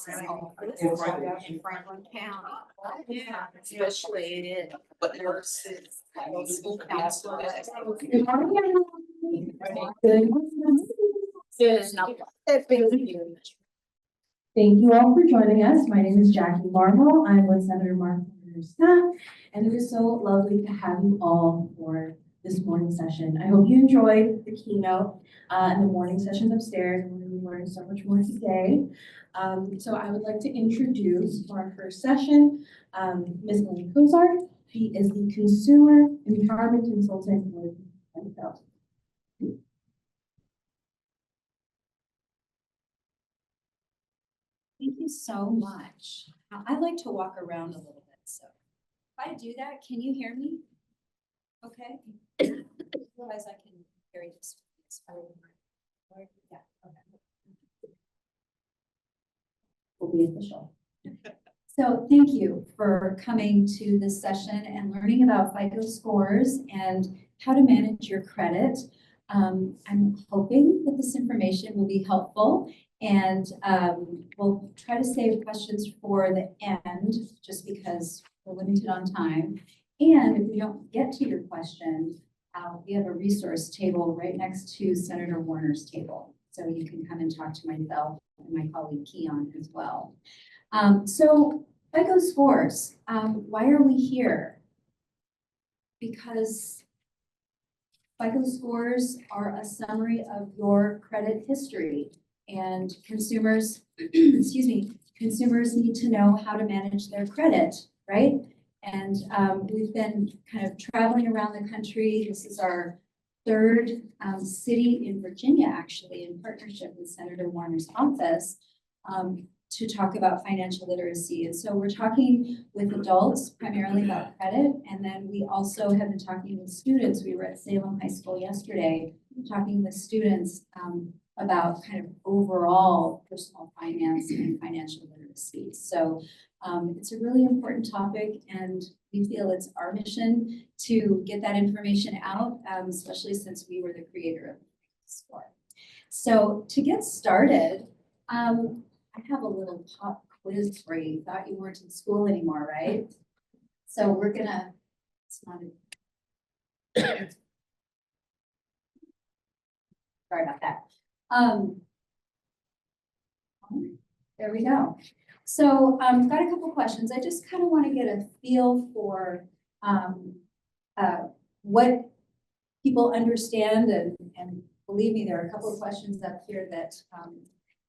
this is all in Franklin County. Yeah, especially in nurses, school counselors. Good morning. Thank you all for joining us. My name is Jackie Marvel. I'm with Senator Mark and her staff, and it is so lovely to have you all for this morning session. I hope you enjoyed the keynote and the morning sessions upstairs. We're going to be learning so much more today. So I would like to introduce for our first session, Ms. Elaine Cozart. She is the Consumer Empowerment Consultant with FICO. Thank you so much. I like to walk around a little bit, so if I do that, can you hear me? Okay. Otherwise, I can carry this. Yeah. Okay. Will be official. So thank you for coming to this session and learning about FICO scores and how to manage your credit. I'm hoping that this information will be helpful. And we'll try to save questions for the end, just because we're limited on time. And if we don't get to your question, we have a resource table right next to Senator Warner's table. So you can come and talk to myself and my colleague Keon as well. So FICO scores, why are we here? Because FICO scores are a summary of your credit history. And consumers, excuse me, consumers need to know how to manage their credit, right? And we've been kind of traveling around the country. This is our third city in Virginia, actually, in partnership with Senator Warner's office, to talk about financial literacy. And so we're talking with adults primarily about credit. And then we also have been talking with students. We were at Salem High School yesterday, talking with students about kind of overall personal finance and financial literacy. So it's a really important topic, and we feel it's our mission to get that information out, especially since we were the creator of the FICO Score. So to get started, I have a little pop quiz for you. Thought you weren't in school anymore, right? So we're gonna, sorry about that. There we go. So got a couple questions. I just kind of want to get a feel for what people understand, and believe me, there are a couple of questions up here that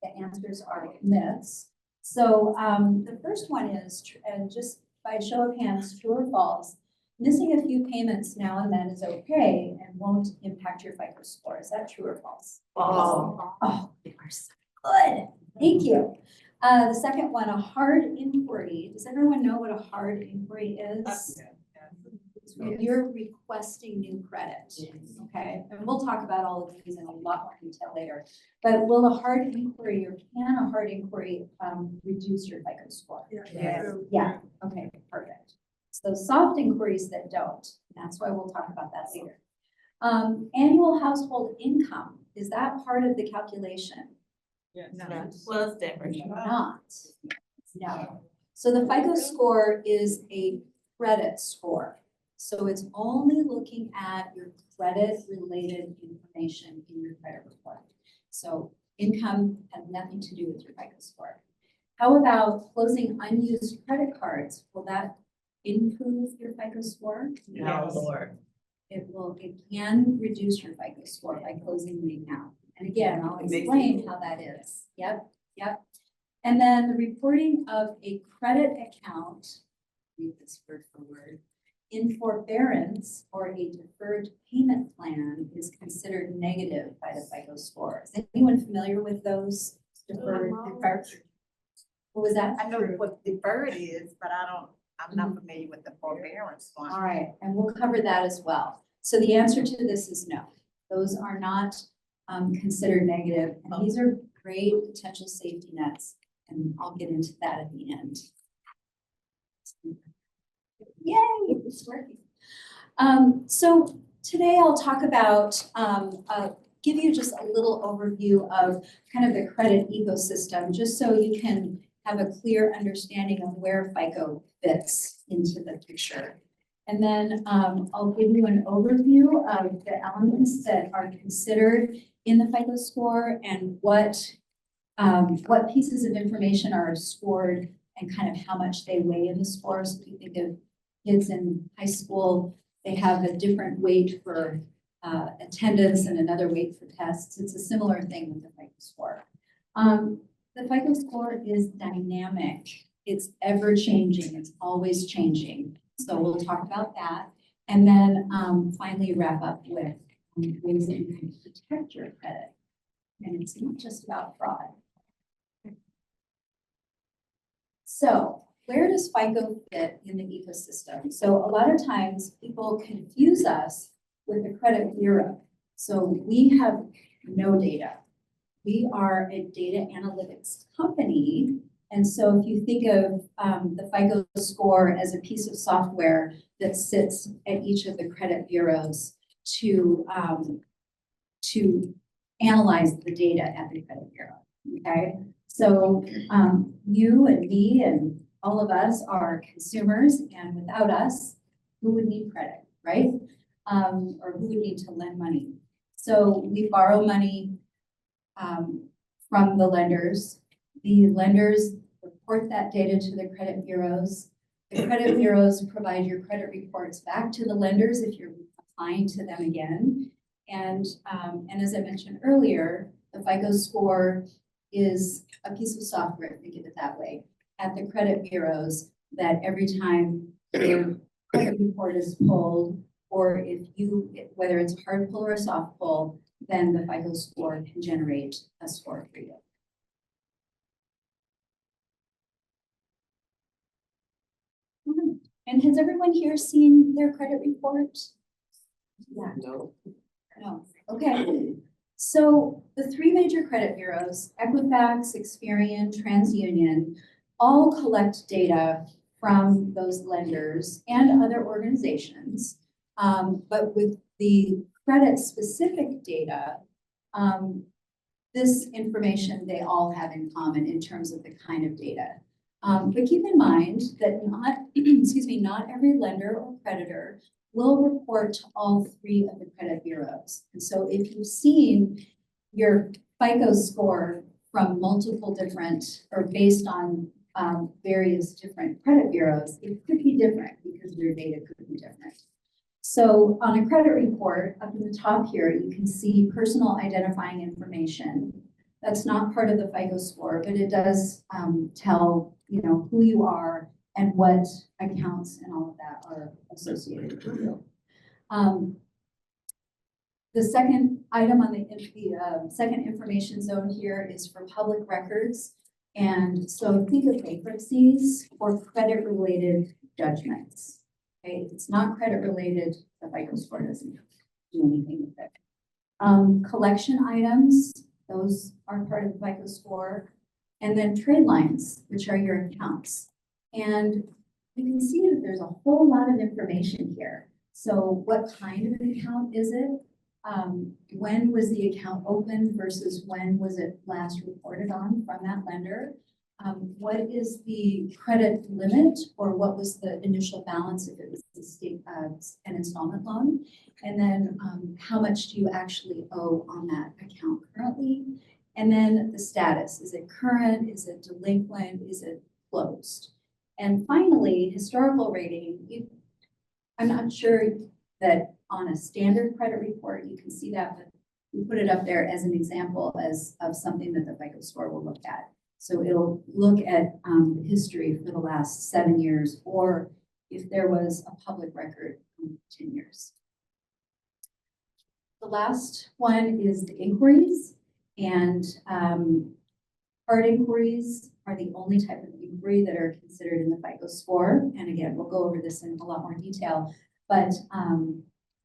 the answers are myths. So the first one is, and just by show of hands, true or false, missing a few payments now and then is okay and won't impact your FICO score. Is that true or false? Oh, you are so good. Thank you. The second one, a hard inquiry. Does everyone know what a hard inquiry is? It's when you're requesting new credit. Okay, and we'll talk about all of these in a lot more detail later. But will a hard inquiry, or can a hard inquiry reduce your FICO score? Yeah. Okay, perfect. So soft inquiries that don't, and that's why we'll talk about that later. Annual household income, is that part of the calculation? No. Well, it's different. Not. No. So the FICO score is a credit score. So it's only looking at your credit related information in your credit report. So income has nothing to do with your FICO score. How about closing unused credit cards? Will that improve your FICO score? No, Lord. It can reduce your FICO score by closing the account. And again, I'll explain how that is. Yep. And then the reporting of a credit account, read this word for word, in forbearance or a deferred payment plan is considered negative by the FICO score. Is anyone familiar with those deferred? What was that? I know what deferred is, but I'm not familiar with the forbearance one. All right, and we'll cover that as well. So the answer to this is no. Those are not considered negative, and these are great potential safety nets, and I'll get into that at the end. Yay, it's working. So today I'll talk about, give you just a little overview of kind of the credit ecosystem, just so you can have a clear understanding of where FICO fits into the picture. And then I'll give you an overview of the elements that are considered in the FICO score and what pieces of information are scored and kind of how much they weigh in the score. So if you think of kids in high school, they have a different weight for attendance and another weight for tests. It's a similar thing with the FICO score. The FICO score is dynamic. It's ever changing. It's always changing. So we'll talk about that. And then finally wrap up with ways that you can protect your credit. And it's not just about fraud. So where does FICO fit in the ecosystem? So a lot of times people confuse us with the credit bureau. So we have no data. We are a data analytics company. And so if you think of the FICO score as a piece of software that sits at each of the credit bureaus to analyze the data at the credit bureau, okay? So you and me and all of us are consumers, and without us, who would need credit, right? Or who would need to lend money? So we borrow money from the lenders. The lenders report that data to the credit bureaus. The credit bureaus provide your credit reports back to the lenders if you're applying to them again. And as I mentioned earlier, the FICO score is a piece of software, think of it that way, at the credit bureaus that every time your credit report is pulled, or whether it's a hard pull or a soft pull, then the FICO score can generate a score for you. And has everyone here seen their credit report? Yeah. No. No. Okay. So the three major credit bureaus, Equifax, Experian, TransUnion, all collect data from those lenders and other organizations. But with the credit specific data, this information they all have in common in terms of the kind of data. But keep in mind that not every lender or creditor will report to all three of the credit bureaus. And so if you've seen your FICO score from multiple different or based on various different credit bureaus, it could be different because your data could be different. So on a credit report, up in the top here, you can see personal identifying information. That's not part of the FICO score, but it does tell who you are and what accounts and all of that are associated with you. The second item on the second information zone here is for public records. And so think of bankruptcies or credit-related judgments. Okay, if it's not credit-related, the FICO score doesn't do anything with it. Collection items, those are part of the FICO score. And then trade lines, which are your accounts. And you can see that there's a whole lot of information here. So what kind of an account is it? When was the account opened versus when was it last reported on from that lender? What is the credit limit, or what was the initial balance if it was an installment loan? And then how much do you actually owe on that account currently? And then the status, is it current? Is it delinquent? Is it closed? And finally, historical rating. I'm not sure that on a standard credit report, you can see that, but we put it up there as an example of something that the FICO score will look at. So it'll look at the history for the last 7 years, or if there was a public record, 10 years. The last one is the inquiries, and hard inquiries are the only type of inquiry that are considered in the FICO score. And again, we'll go over this in a lot more detail, but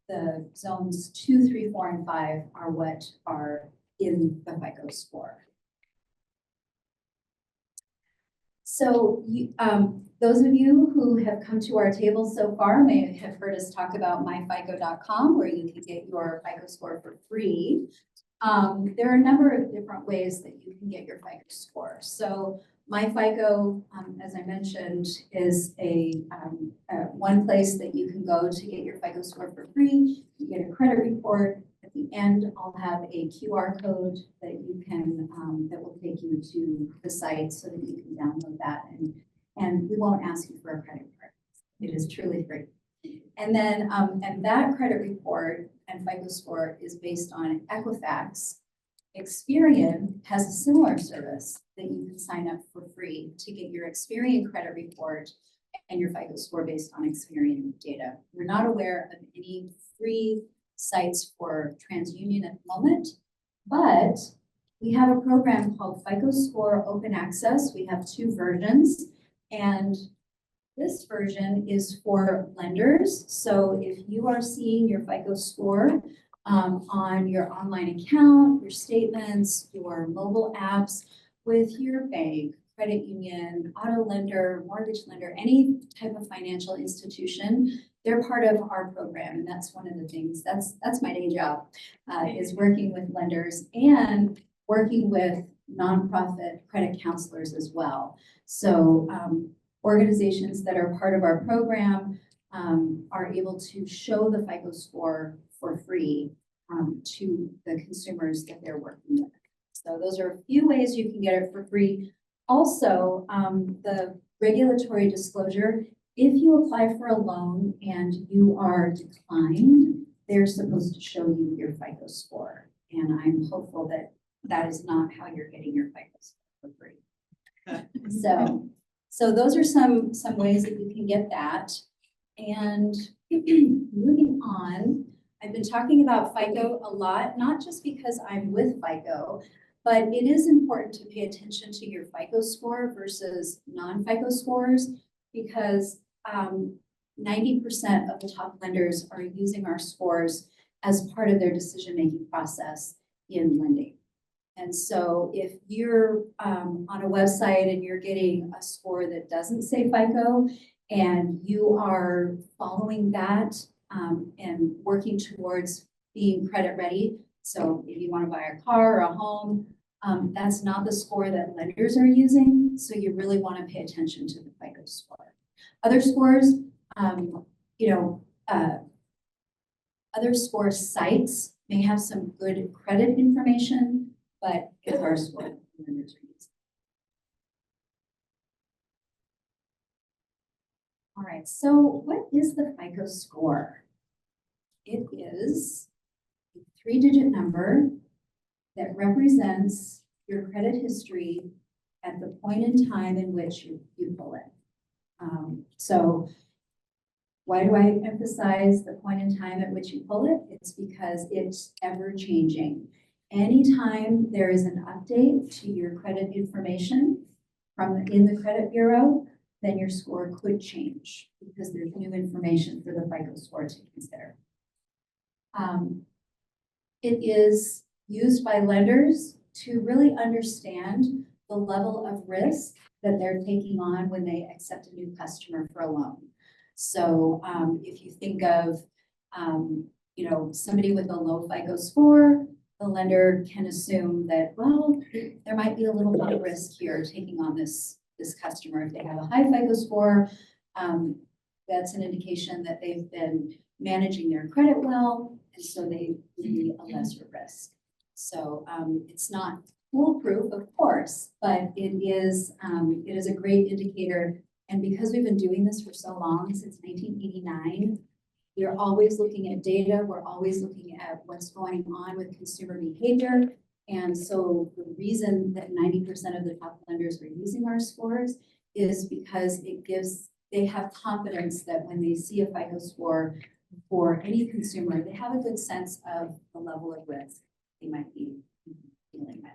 the zones 2, 3, 4, and 5 are what are in the FICO score. So those of you who have come to our table so far may have heard us talk about myfico.com, where you can get your FICO score for free. There are a number of different ways that you can get your FICO score. So My FICO, as I mentioned, is one place that you can go to get your FICO score for free. You get a credit report. At the end, I'll have a QR code that you can, that will take you to the site so that you can download that. And we won't ask you for a credit card. It is truly free. And then, and that credit report and FICO score is based on Equifax. Experian has a similar service that you can sign up for free to get your Experian credit report and your FICO score based on Experian data. We're not aware of any free sites for TransUnion at the moment, but we have a program called FICO Score Open Access. We have 2 versions, and this version is for lenders. So if you are seeing your FICO score on your online account, your statements, your mobile apps with your bank, credit union, auto lender, mortgage lender, any type of financial institution, they're part of our program. And that's one of the things, that's my day job, is working with lenders and working with nonprofit credit counselors as well. So organizations that are part of our program are able to show the FICO score for free to the consumers that they're working with. So those are a few ways you can get it for free. Also, the regulatory disclosure, if you apply for a loan and you are declined, they're supposed to show you your FICO score. And I'm hopeful that that is not how you're getting your FICO score for free. So those are some ways that you can get that. And moving on, I've been talking about FICO a lot, not just because I'm with FICO, but it is important to pay attention to your FICO score versus non-FICO scores, because 90% of the top lenders are using our scores as part of their decision-making process in lending. And so if you're on a website and you're getting a score that doesn't say FICO and you are following that and working towards being credit ready, so if you want to buy a car or a home, that's not the score that lenders are using. So you really want to pay attention to the FICO score. Other scores, other score sites may have some good credit information, but it's our score that lenders are using. All right, so what is the FICO score? It is a 3-digit number that represents your credit history at the point in time in which you pull it. So why do I emphasize the point in time at which you pull it? It's because it's ever changing. Anytime there is an update to your credit information in the credit bureau, then your score could change because there's new information for the FICO score to consider. It is used by lenders to really understand the level of risk that they're taking on when they accept a new customer for a loan. So if you think of somebody with a low FICO score, the lender can assume that, well, there might be a little bit of risk here taking on this customer. If they have a high FICO score, that's an indication that they've been managing their credit well, and so they need a lesser risk. So it's not foolproof, of course, but it is a great indicator. And because we've been doing this for so long, since 1989, we're always looking at data. We're always looking at what's going on with consumer behavior. And so the reason that 90% of the top lenders are using our scores is because they have confidence that when they see a FICO score for any consumer, they have a good sense of the level of risk they might be dealing with.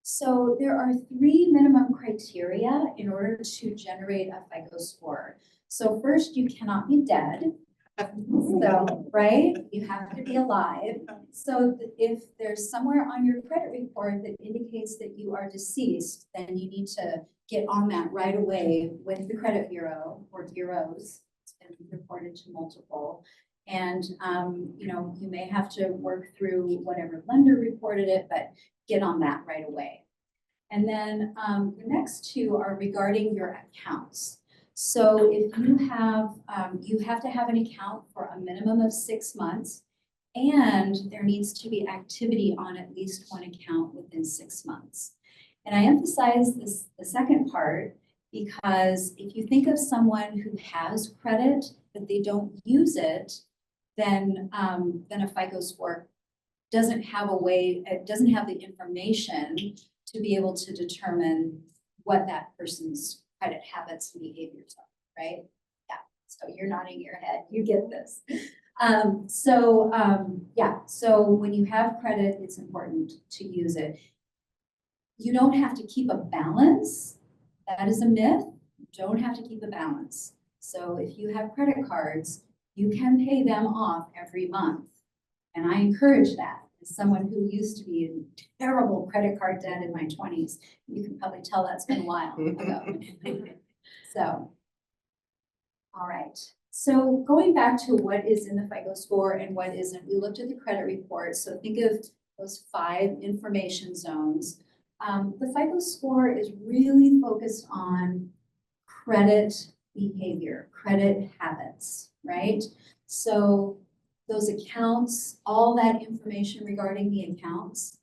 So there are 3 minimum criteria in order to generate a FICO score. So first, you cannot be dead. So, right, you have to be alive. So if there's somewhere on your credit report that indicates that you are deceased, then you need to get on that right away with the credit bureau or bureaus. It's been reported to multiple. And, you know, you may have to work through whatever lender reported it, but get on that right away. And then the next two are regarding your accounts. So if you have to have an account for a minimum of 6 months, and there needs to be activity on at least one account within 6 months. And I emphasize this, the second part, because if you think of someone who has credit, but they don't use it, then a FICO score doesn't have a way, it doesn't have the information to be able to determine what that person's credit habits and behaviors are, right? Yeah, so you're nodding your head, you get this. Yeah, so when you have credit, it's important to use it. You don't have to keep a balance. That is a myth. You don't have to keep a balance. So if you have credit cards, you can pay them off every month. And I encourage that. As someone who used to be in terrible credit card debt in my 20s, you can probably tell that's been a while ago. So, all right. So going back to what is in the FICO score and what isn't, we looked at the credit report. So think of those 5 information zones. The FICO score is really focused on credit behavior, credit habits, right? So those accounts, all that information regarding the accounts,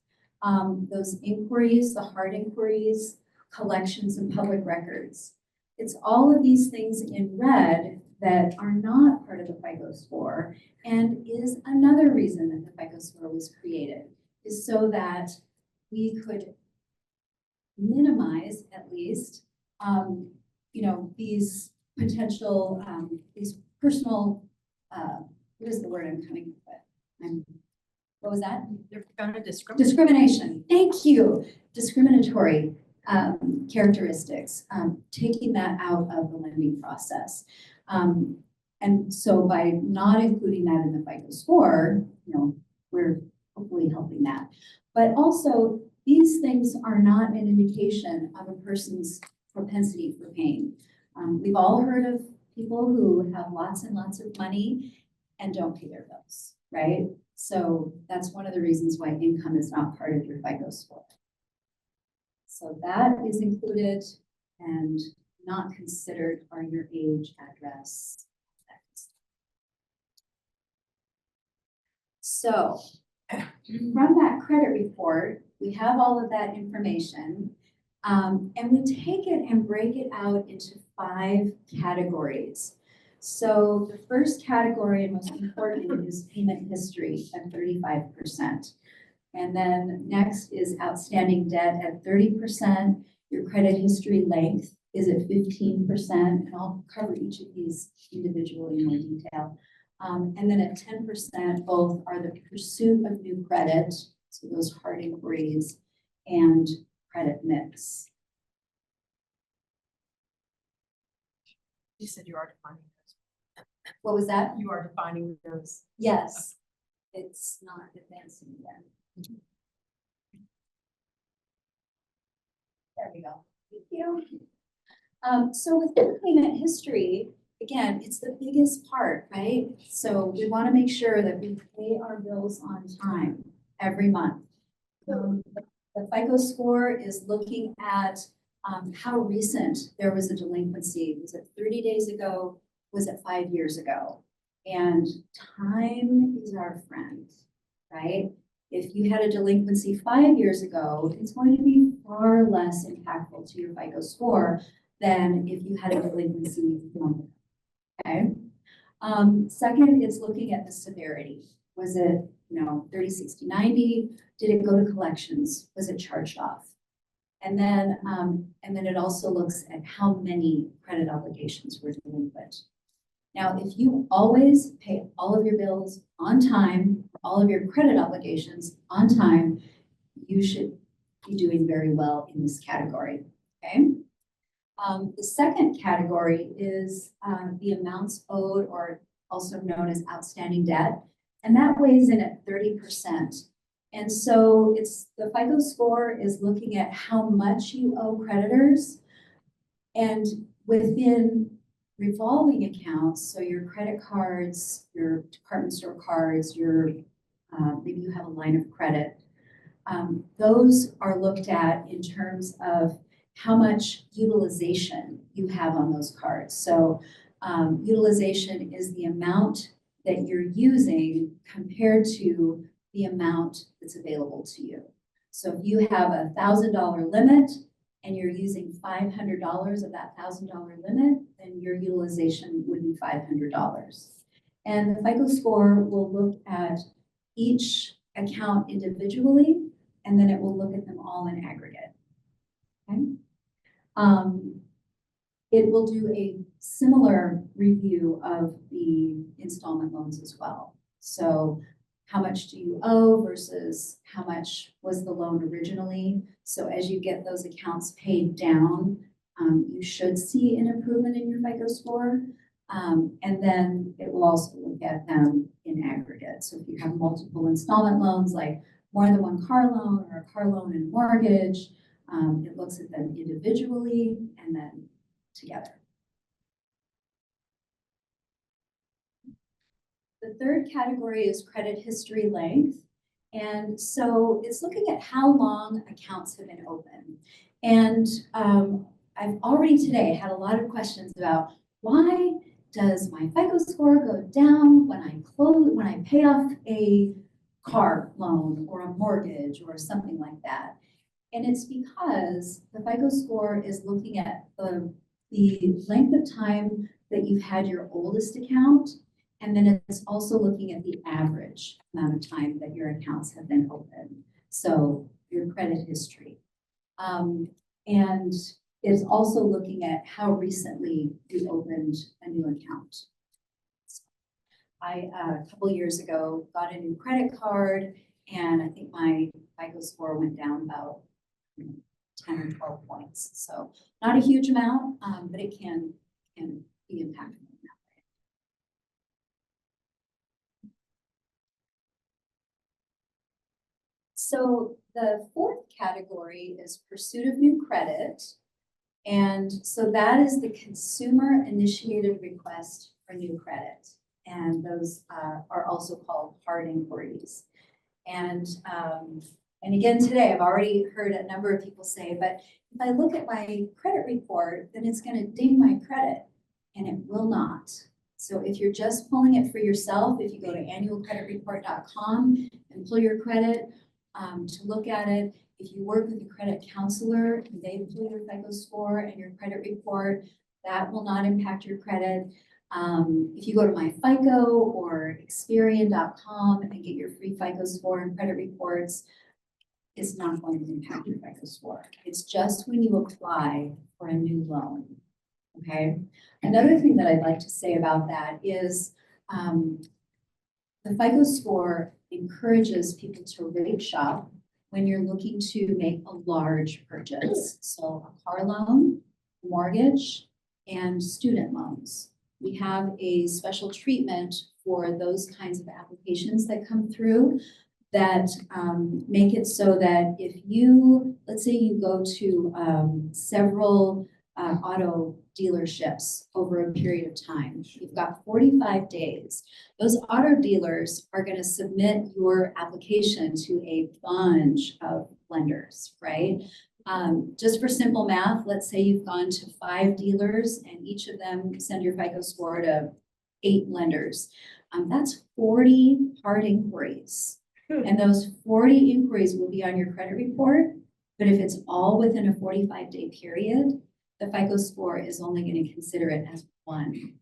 those inquiries, the hard inquiries, collections and public records. It's all of these things in red that are not part of the FICO score, and is another reason that the FICO score was created, is so that we could minimize at least, you know, these potential, these personal, what is the word I'm coming up with? What was that? They're gonna discriminate. Discrimination. Thank you. Discriminatory characteristics, taking that out of the lending process. And so by not including that in the FICO score, you know, we're hopefully helping that. But also, these things are not an indication of a person's propensity for paying. We've all heard of people who have lots and lots of money and don't pay their bills, right? So that's one of the reasons why income is not part of your FICO score. So that is included, and not considered are your age, address. So from that credit report, we have all of that information, and we take it and break it out into 5 categories. So the first category and most important is payment history at 35%. And then next is outstanding debt at 30%. Your credit history length is at 15%, and I'll cover each of these individually in more detail. And then at 10%, both are the pursuit of new credit, so those hard inquiries, and credit mix. You said you are defining those. What was that? You are defining those. Yes, it's not advancing yet. There we go. Thank you. So with the payment history, again, it's the biggest part, right? So we want to make sure that we pay our bills on time every month. The FICO score is looking at how recent there was a delinquency. Was it 30 days ago? Was it 5 years ago? And time is our friend, right? If you had a delinquency 5 years ago, it's going to be far less impactful to your FICO score than if you had a delinquency a month ago. Okay. Second, it's looking at the severity. Was it, 30, 60, 90? Did it go to collections? Was it charged off? And then it also looks at how many credit obligations were delinquent. Now, if you always pay all of your bills on time, all of your credit obligations on time, you should be doing very well in this category, okay? The second category is the amounts owed, or also known as outstanding debt, and that weighs in at 30%. And so the FICO score is looking at how much you owe creditors, and within revolving accounts, so your credit cards, your department store cards, your, maybe you have a line of credit. Those are looked at in terms of how much utilization you have on those cards. So utilization is the amount that you're using compared to the amount that's available to you. So if you have a $1,000 limit and you're using $500 of that $1,000 limit, then your utilization would be $500. And the FICO score will look at each account individually, and then it will look at them all in aggregate. Okay? It will do a similar review of the installment loans as well. So how much do you owe versus how much was the loan originally? So as you get those accounts paid down, you should see an improvement in your FICO score. And then it will also look at them in aggregate. So if you have multiple installment loans, like more than one car loan or a car loan and mortgage, it looks at them individually and then together. The third category is credit history length. And so it's looking at how long accounts have been open. And I've already today had a lot of questions about why does my FICO score go down when I pay off a car loan or a mortgage or something like that. And it's because the FICO score is looking at the length of time that you've had your oldest account, and then it's also looking at the average amount of time that your accounts have been open. So your credit history. And it's also looking at how recently you opened a new account. I, a couple years ago, got a new credit card, and I think my FICO score went down about 10 or 12 points. So not a huge amount, but it can be impactful. So the fourth category is pursuit of new credit. And so that is the consumer initiated request for new credit. And those are also called hard inquiries. And again, today I've already heard a number of people say, but if I look at my credit report, then it's going to ding my credit, and it will not. So if you're just pulling it for yourself, if you go to annualcreditreport.com and pull your credit to look at it, if you work with a credit counselor and they pull your FICO score and your credit report, that will not impact your credit. If you go to my FICO or Experian.com and get your free FICO score and credit reports, it's not going to impact your FICO score. It's just when you apply for a new loan, okay? Another thing that I'd like to say about that is the FICO score encourages people to rate shop when you're looking to make a large purchase. So a car loan, mortgage, and student loans. We have a special treatment for those kinds of applications that come through that make it so that if you, let's say you go to several auto dealerships over a period of time, you've got 45 days. Those auto dealers are going to submit your application to a bunch of lenders, right? Just for simple math, let's say you've gone to 5 dealers and each of them send your FICO score to 8 lenders. That's 40 hard inquiries. And those 40 inquiries will be on your credit report. But if it's all within a 45-day period, the FICO score is only going to consider it as 1.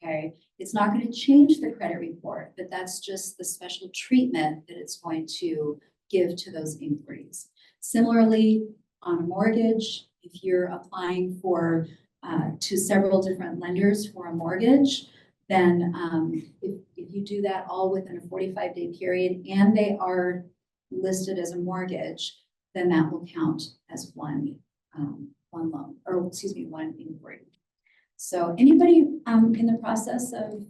Okay, it's not going to change the credit report, but that's just the special treatment that it's going to give to those inquiries. Similarly, on a mortgage, if you're applying for to several different lenders for a mortgage, then if you do that all within a 45-day period and they are listed as a mortgage, then that will count as one loan, or excuse me, 1 inquiry. So anybody in the process of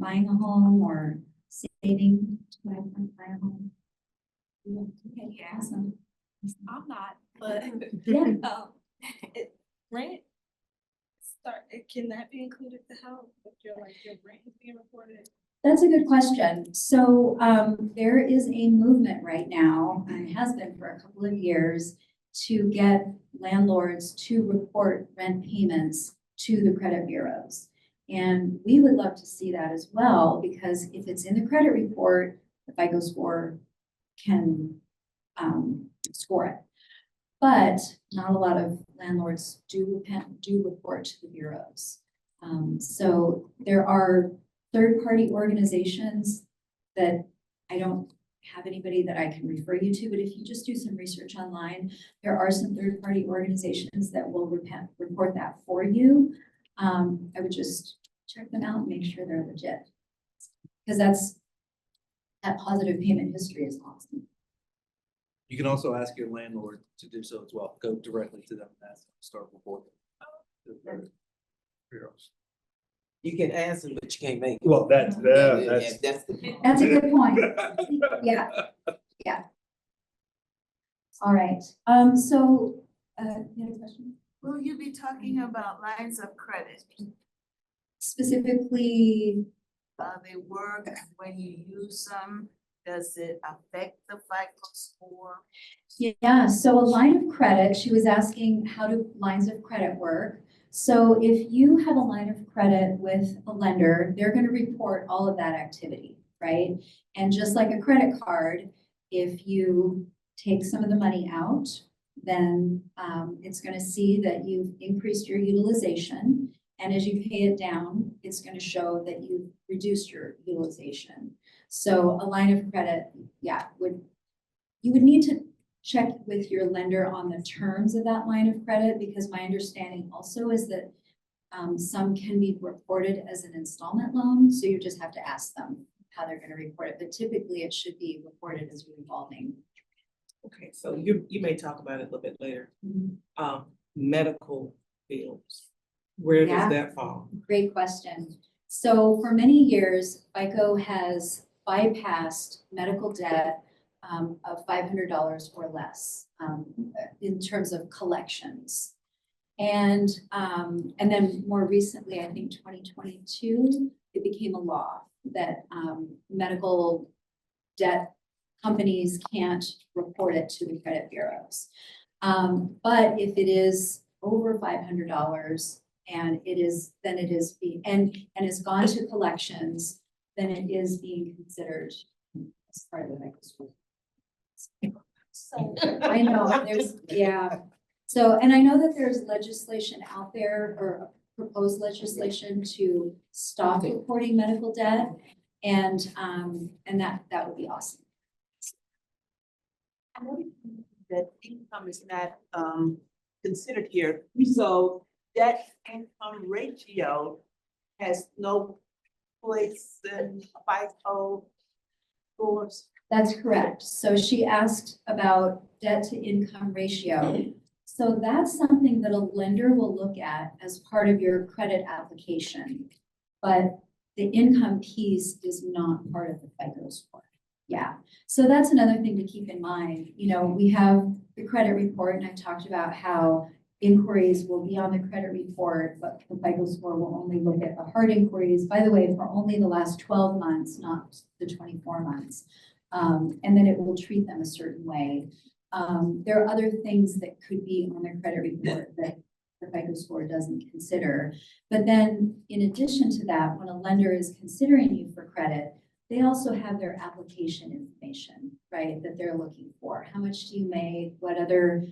buying a home or saving to buy a home? Okay, Yeah. awesome. I'm not, but Yeah. rent Sorry, can that be included to help with your rent is being reported? That's a good question. So there is a movement right now, and has been for a couple of years, to get landlords to report rent payments to the credit bureaus. And we would love to see that as well, because if it's in the credit report, the FICO score can score it. But not a lot of landlords do report to the bureaus. So there are third-party organizations that I don't have anybody that I can refer you to, but if you just do some research online, there are some third-party organizations that will report that for you. I would just check them out and make sure they're legit. Because that positive payment history is awesome. You can also ask your landlord to do so as well. Go directly to them and ask them to start reporting. You can answer, but you can't make it. Well, that's, That's the. That's a good point. Yeah, yeah. All right, so, you have a question? Will you be talking about lines of credit? Specifically, They work when you use them? Does it affect the FICO score? yeah, so a line of credit, she was asking how do lines of credit work? So if you have a line of credit with a lender, they're going to report all of that activity, right? And just like a credit card, if you take some of the money out, then it's going to see that you've increased your utilization. And as you pay it down, it's going to show that you've reduced your utilization. So a line of credit, yeah, you would need to check with your lender on the terms of that line of credit, because my understanding also is that some can be reported as an installment loan. So you just have to ask them how they're going to report it. But typically it should be reported as revolving. Okay, so you may talk about it a little bit later. Mhm. Medical bills, where Yeah. does that fall? Great question. So for many years, FICO has bypassed medical debt of $500 or less in terms of collections. And then more recently, I think 2022, it became a law that medical debt companies can't report it to the credit bureaus. But if it is over $500 and then it is being, and it's gone to collections, then it is being considered as part of the FICO score. So I know there's, yeah. So, and I know that there's legislation out there, or proposed legislation to stop reporting medical debt, and that would be awesome. That income is not considered here, so that income ratio has no place in FICO scores. That's correct. So she asked about debt to income ratio. So that's something that a lender will look at as part of your credit application. But the income piece is not part of the FICO score. Yeah, so that's another thing to keep in mind. You know, we have the credit report, and I talked about how inquiries will be on the credit report, but the FICO score will only look at the hard inquiries, by the way, for only the last 12 months, not the 24 months. And then it will treat them a certain way. There are other things that could be on the credit report that the FICO score doesn't consider. But then in addition to that, when a lender is considering you for credit, they also have their application information, right, that they're looking for. How much do you make? What other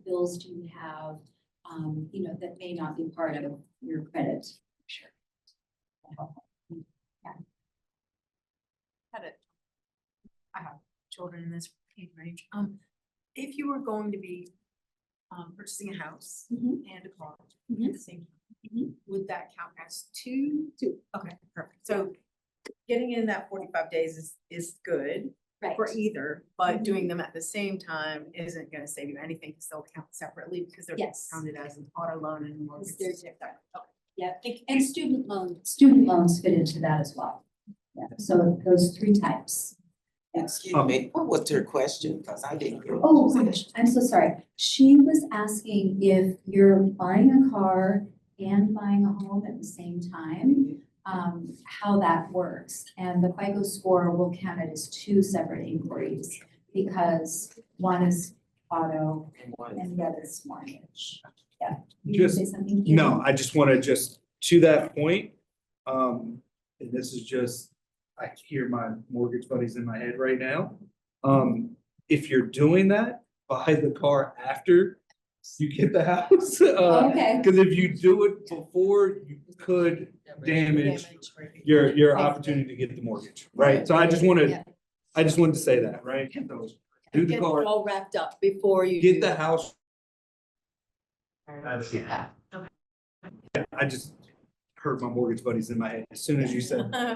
bills do you have, you know, that may not be part of your credit? Sure. Yeah. I have children in this age range. If you were going to be purchasing a house Mhm. and a car Mhm. at the same time, Mhm. would that count as two? Two. Okay, perfect. So getting in that 45 days is good Right. for either, but Mhm. doing them at the same time isn't gonna save you anything because they'll count separately because they're Yes. counted as an auto loan and mortgage. They're different. Yeah, and student loans fit into that as well. Yeah, so those three types. Excuse me, what was her question? Because I didn't hear. Oh, gosh, I'm so sorry. She was asking if you're buying a car and buying a home at the same time, how that works. And the FICO score will count it as two separate inquiries because one is auto and the other is mortgage. Yeah. You gonna say something? Keith? No, I just want to to that point, and this is just, I hear my mortgage buddies in my head right now. If you're doing that, buy the car after you get the house. Okay. Because if you do it before, you could damage your opportunity to get the mortgage, right? So I just wanted to say that, right? Do the Get it car, all wrapped up before you. get the house. I just heard my mortgage buddies in my head as soon as you said, I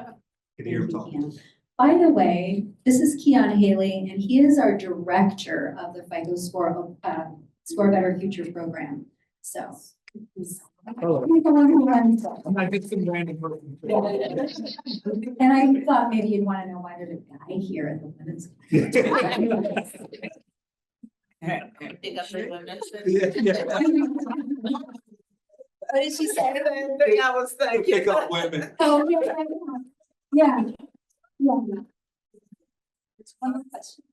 could hear them talking. By the way, this is Keon Haley, and he is our director of the FICO Score, Score Better Future program. So. Oh. I might get some random person. And I thought maybe you'd want to know why there's a guy here at the women's. Pick up the women. Yeah. What did she say? I was thinking. Pick up women. Oh, yeah. Yeah.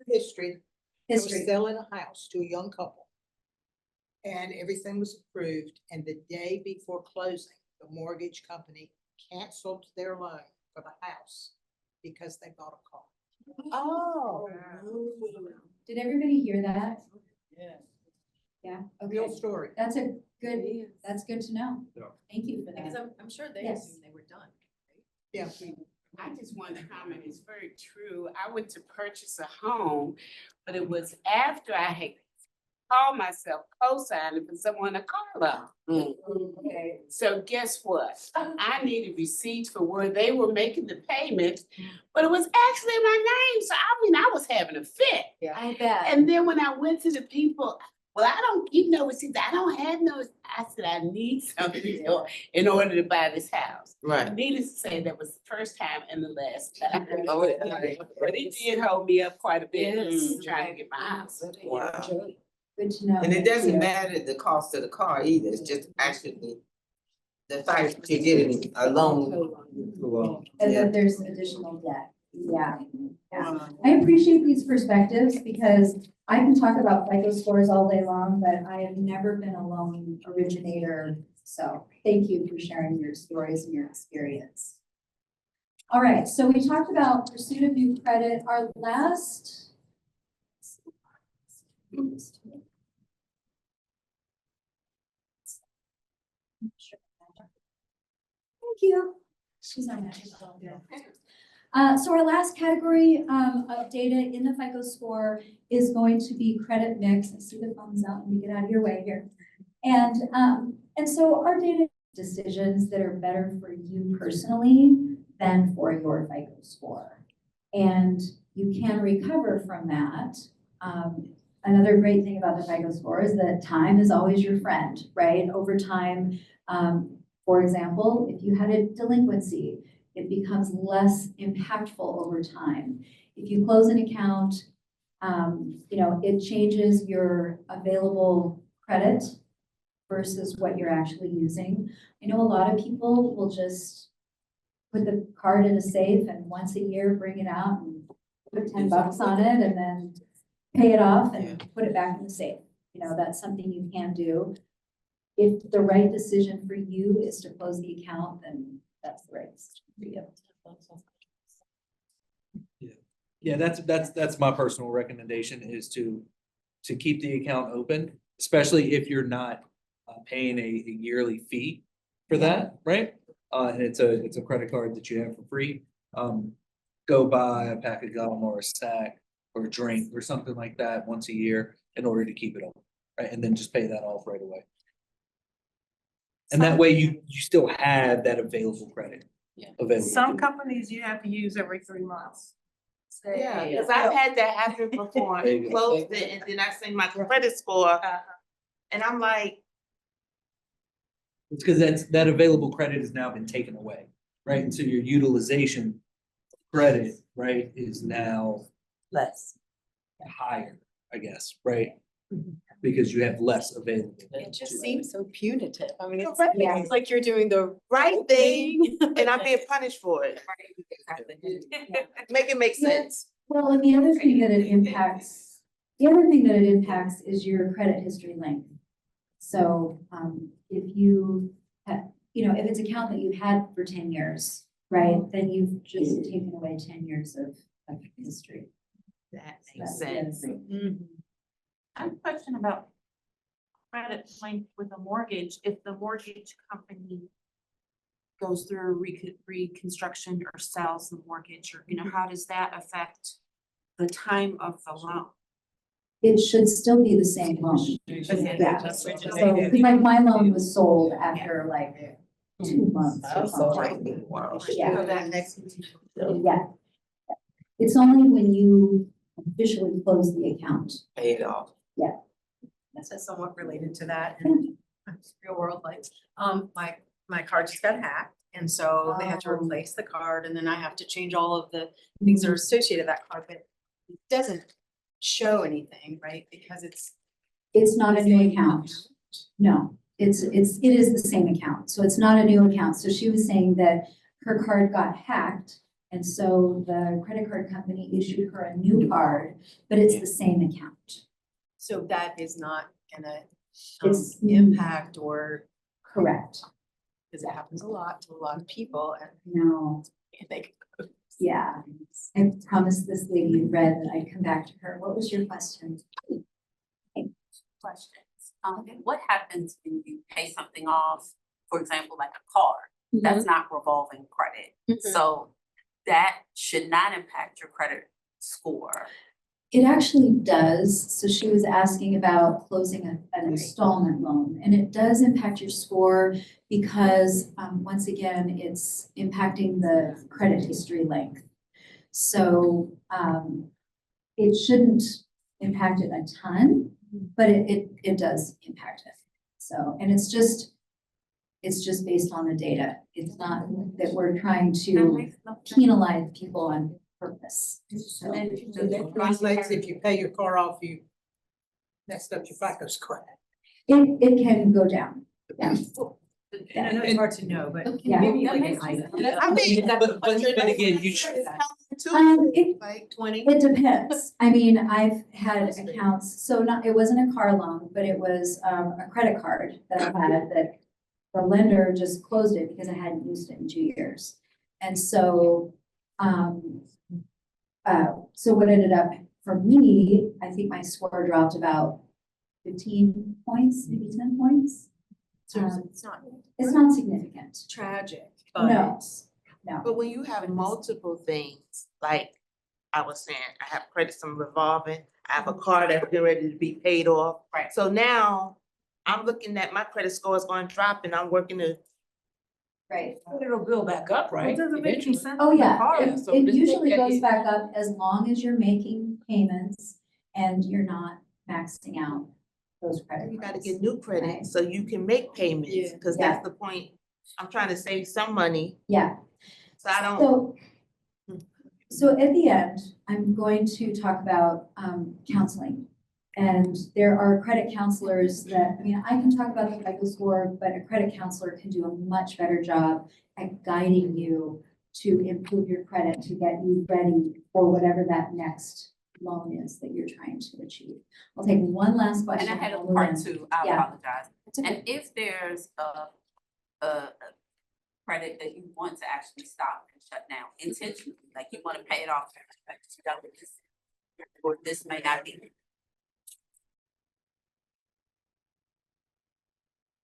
History. I was History. selling a house to a young couple. And everything was approved, and the day before closing, the mortgage company canceled their loan for the house because they bought a car. Oh. Did everybody hear that? Yeah. Yeah, Real okay. story. That's good to know. Yeah. Thank you for Because that. I'm sure they Yes. assumed they were done. Yeah. I just wanted to comment, it's very true. I went to purchase a home, but it was after I had called myself co-signing for someone a car loan. Okay, so guess what? I needed receipts for where they were making the payments, but it was actually my name. So I mean, I was having a fit. I bet. And then when I went to the people, well, I don't, you know, I don't have no, I said, I need something in order to buy this house. Right. Needless to say, that was the first time and the last time. Oh, yeah. But it did hold me up quite a bit, Yes. trying to get my house. Wow. Good to know. And it Thank doesn't you. matter the cost of the car either, it's just actually the fact that you're getting a loan. And Yeah. that there's additional debt. Yeah. Yeah. I appreciate these perspectives because I can talk about FICO scores all day long, but I have never been a loan originator. So thank you for sharing your stories and your experience. All right, so we talked about pursuit of new credit. Our last. Thank you. She's not magic. So our last category of data in the FICO score is going to be credit mix. I see the thumbs up. Let me get out of your way here. And so our data decisions that are better for you personally than for your FICO score. And you can recover from that. Another great thing about the FICO score is that time is always your friend, right? Over time, for example, if you had a delinquency, it becomes less impactful over time. If you close an account, it changes your available credit versus what you're actually using. I know a lot of people will just put the card in a safe and once a year bring it out and put $10 on it and then pay it off and put it back in the safe. That's something you can do. If the right decision for you is to close the account, then that's the right decision for you. Yeah, that's my personal recommendation is to keep the account open, especially if you're not paying a yearly fee for that, right? And it's a credit card that you have for free. Go buy a pack of gum or a snack or a drink or something like that once a year in order to keep it open, right? And then just pay that off right away. And that way you still have that available credit. Available. Some companies you have to use every 3 months. Yeah, Because I've had that happen before, There you and go. closed it, and then I seen my credit score, and I'm like, It's because that available credit has now been taken away, right? And so your utilization credit, right, is now Less. higher, I guess, right? because you have less available. It just seems so punitive. I mean, it's, Correct. it's like you're doing the Right thing, and I'm being punished for it. Make it make sense. Well, and the other thing that it impacts, is your credit history length. So, if you have, if it's an account that you've had for 10 years, right, then you've just taken away 10 years of history. That So makes that's the other sense. thing. I have a question about credit length with a mortgage. If the mortgage company goes through reconstruction or sells the mortgage, or, how does that affect the time of the loan? It should still be the same loan. Yeah. So, because like my loan was sold after like 2 months or something. Yeah. Yeah. It's only when you officially close the account. Pay it off. This is somewhat related to that in real world, like, my card just got hacked. And so they had to replace the card and then I have to change all of the things that are associated with that card, but it doesn't show anything, right? Because It's not a new account. No, it is the same account. So it's not a new account. So she was saying that her card got hacked. And so the credit card company issued her a new card, but it's the same account. So that is not gonna It's- impact or, Correct. because it happens a lot to a lot of people and No, they. yeah. I promised this lady in red that I'd come back to her. What was your question? Questions. What happens when you pay something off, for example, like a card, that's not revolving credit? So that should not impact your credit score. It actually does. So she was asking about closing an installment loan, and it does impact your score because, once again, it's impacting the credit history length. So, it shouldn't impact it a ton, but it does impact it. So, and it's just based on the data. It's not that we're trying to penalize people on purpose. So, That translates if you pay your car off, you messed up your FICO score. it can go down. Yeah. And I know it's hard to know, but Yeah. maybe That like makes an sense. item. I mean, But again, you should, Like 20. It depends. I mean, I've had accounts, so it wasn't a car loan, but it was a credit card that I had that the lender just closed it because I hadn't used it in 2 years. And so, so what ended up for me, I think my score dropped about 15 points, maybe 10 points. So it's It's not significant. tragic, No. but No. But when you have multiple things, like I was saying, I have credit from revolving, I have a car that's getting ready to be paid off. Right. So now I'm looking at my credit score is going to drop and I'm working to, Right. It'll build back up, right? Doesn't make any sense. Oh, yeah. Yeah, It so it just usually take that goes in. back up as long as you're making payments and you're not maxing out those credit you gotta cards. get new credit so you can make payments, Yeah. cause Yeah. that's the point. I'm trying to save some money, Yeah, so I don't. so at the end, I'm going to talk about counseling. And there are credit counselors that, I mean, I can talk about the FICO score, but a credit counselor can do a much better job at guiding you to improve your credit, to get you ready for whatever that next loan is that you're trying to achieve. I'll take one last question. And I had a and we'll part end. 2, I Yeah. apologize. It's okay. And if there's a credit that you want to actually stop and shut down intentionally, like you want to pay it off, or this may not be.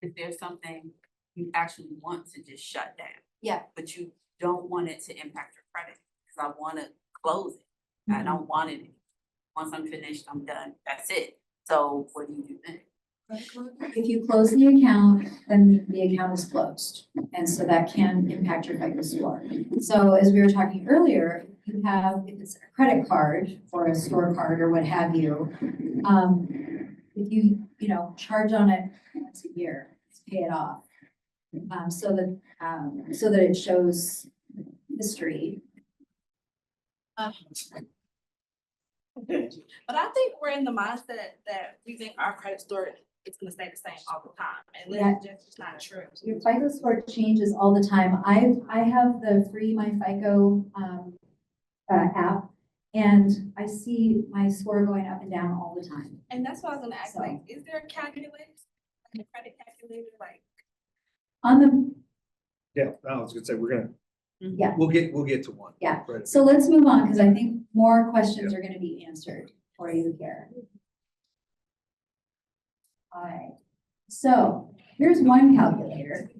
If there's something you actually want to just shut down. Yeah. But you don't want it to impact your credit, because I want to close it. I don't want it. Once I'm finished, I'm done. That's it. So what do you do then? If you close the account, then the account is closed. And so that can impact your FICO score. So as we were talking earlier, you have, if it's a credit card or a store card or what have you, if you, charge on it once a year, pay it off. So that it shows history. But I think we're in the mindset that we think our credit score is gonna stay the same all the time, and Yeah. that's just not true. Your FICO score changes all the time. I have the free My FICO app, and I see my score going up and down all the time. And that's why I was gonna ask, So- like, is there a calculator, like a credit calculator, like? On the, Yeah, I was gonna say, we're gonna, yeah, we'll get to one. Yeah. Right. so let's move on, because I think more questions are gonna be answered for you here. All right, so here's one calculator.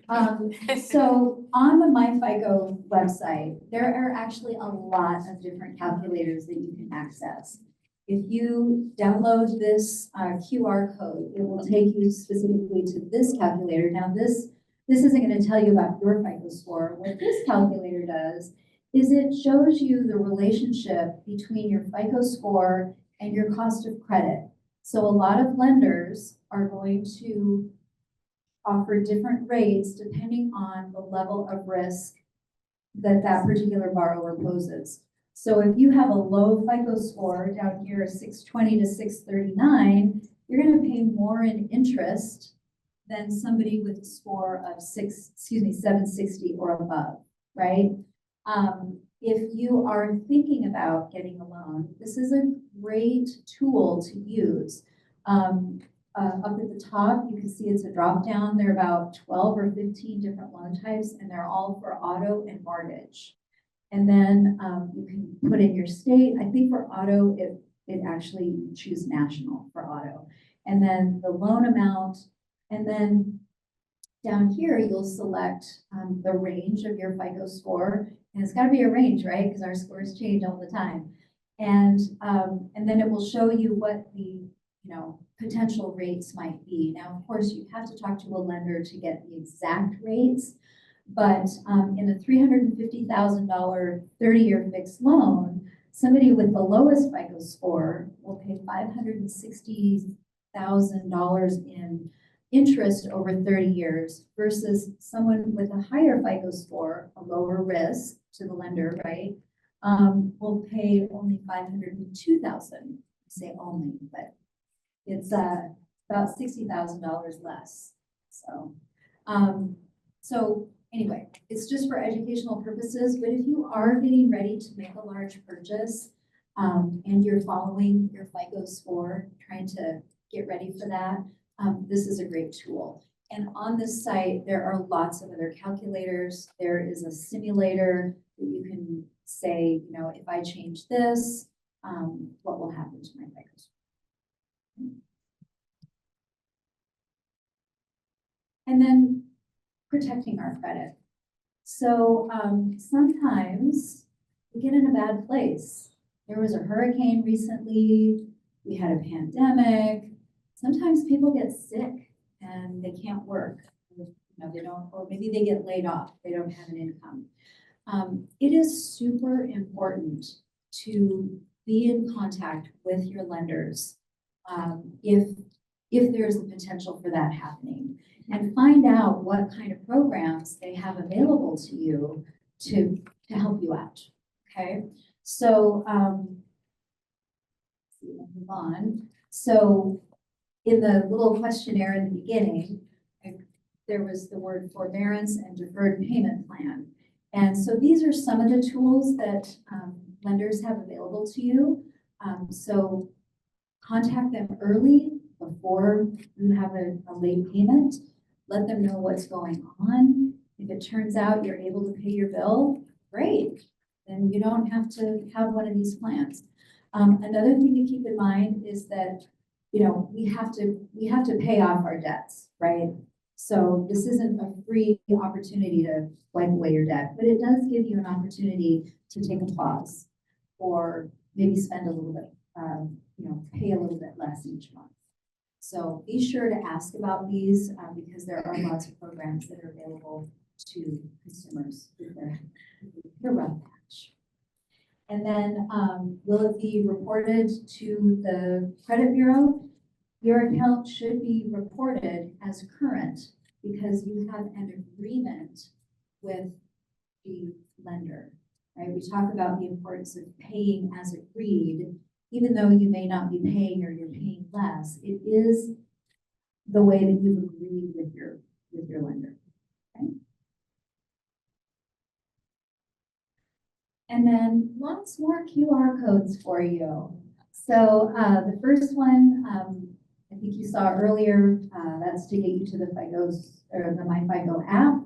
So on the MyFICO website, there are actually a lot of different calculators that you can access. If you download this QR code, it will take you specifically to this calculator. Now this isn't going to tell you about your FICO score. What this calculator does is it shows you the relationship between your FICO score and your cost of credit. So a lot of lenders are going to offer different rates depending on the level of risk that that particular borrower poses. So if you have a low FICO score down here, 620 to 639, you're going to pay more in interest than somebody with a score of 760 or above, right? If you are thinking about getting a loan, this is a great tool to use. Up at the top, you can see it's a drop down. There are about 12 or 15 different loan types, and they're all for auto and mortgage. And then you can put in your state. I think for auto, it actually you choose national for auto. And then the loan amount. And then down here, you'll select the range of your FICO score. And it's got to be a range, right? Because our scores change all the time. And then it will show you what the potential rates might be. Now, of course, you have to talk to a lender to get the exact rates, but in a $350,000 30-year fixed loan, somebody with the lowest FICO score will pay $560,000 in interest over 30 years versus someone with a higher FICO score, a lower risk to the lender, right, will pay only $502,000. I say only, but it's about $60,000 less. So anyway, it's just for educational purposes, but if you are getting ready to make a large purchase and you're following your FICO score, trying to get ready for that, this is a great tool. And on this site, there are lots of other calculators. There is a simulator that you can say, if I change this, what will happen to my FICO score? And then protecting our credit. So sometimes we get in a bad place. There was a hurricane recently, we had a pandemic. Sometimes people get sick and they can't work. They don't, or maybe they get laid off, they don't have an income. It is super important to be in contact with your lenders if there's the potential for that happening, and find out what kind of programs they have available to you to help you out, okay? So, move on. So in the little questionnaire in the beginning, there was the word forbearance and deferred payment plan. And so these are some of the tools that lenders have available to you. So contact them early before you have a late payment. Let them know what's going on. If it turns out you're able to pay your bill, great. Then you don't have to have one of these plans. Another thing to keep in mind is that, we have to pay off our debts, right? So this isn't a free opportunity to wipe away your debt, but it does give you an opportunity to take a pause or maybe spend a little bit, pay a little bit less each month. So be sure to ask about these because there are lots of programs that are available to consumers with their rough patch. And then will it be reported to the credit bureau? Your account should be reported as current because you have an agreement with the lender, right? We talk about the importance of paying as agreed. even though you may not be paying or you're paying less, it is the way that you've agreed with your lender. Okay? And then lots more QR codes for you. So the first one, I think you saw earlier, that's to get you to the or the MyFICO app.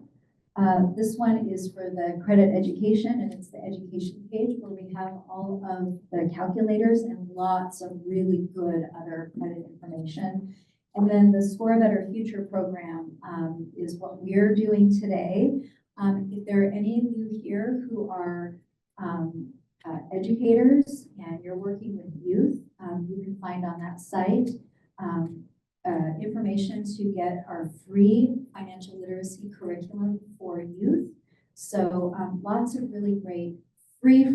This one is for the credit education, and it's the education page where we have all of the calculators and lots of really good other credit information. And then the Score Better Future program is what we're doing today. If there are any of you here who are educators and you're working with youth, you can find on that site information to get our free financial literacy curriculum for youth. So lots of really great free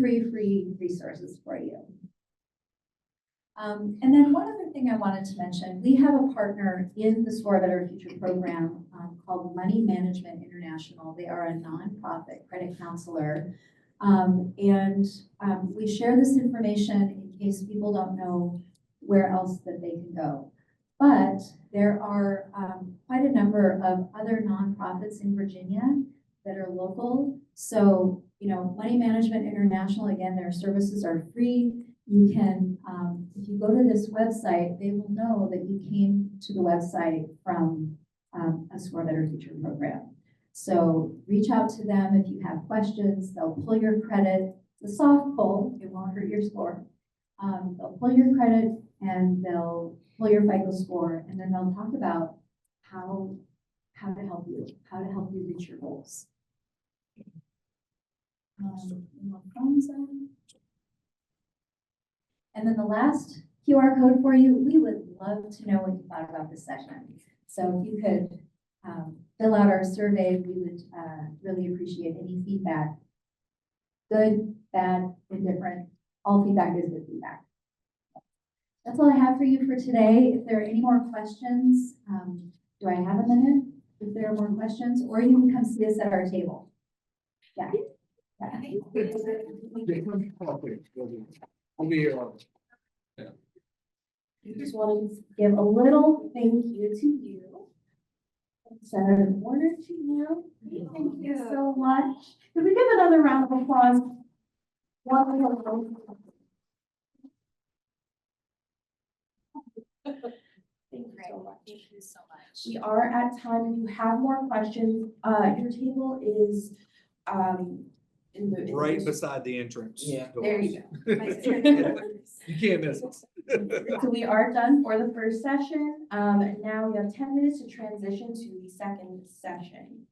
resources for you. And then one other thing I wanted to mention, we have a partner in the Score Better Future program called Money Management International. They are a nonprofit credit counselor. We share this information in case people don't know where else that they can go. But there are quite a number of other nonprofits in Virginia that are local. So, you know, Money Management International, again, their services are free. You can, if you go to this website, they will know that you came to the website from a Score Better Future program. So reach out to them if you have questions. They'll pull your credit. It's a soft pull. It won't hurt your score. They'll pull your credit and they'll pull your FICO score, and then they'll talk about how to help you reach your goals. And then the last QR code for you, we would love to know what you thought about this session. So if you could fill out our survey, we would really appreciate any feedback. Good, bad, indifferent, all feedback is good feedback. That's all I have for you for today. If there are any more questions, do I have a minute? If there are more questions, or you can come see us at our table. Yeah. We'll be here. Just wanted to give a little thank you to you. Senator Warner to you. Thank you so much. Could we give another round of applause? Wonderful. Thank you so much. Thank you so much. We are at time. If you have more questions, your table is in the Right beside the entrance. Yeah. There you go. You can't miss it. So we are done for the first session. Now we have 10 minutes to transition to the second session.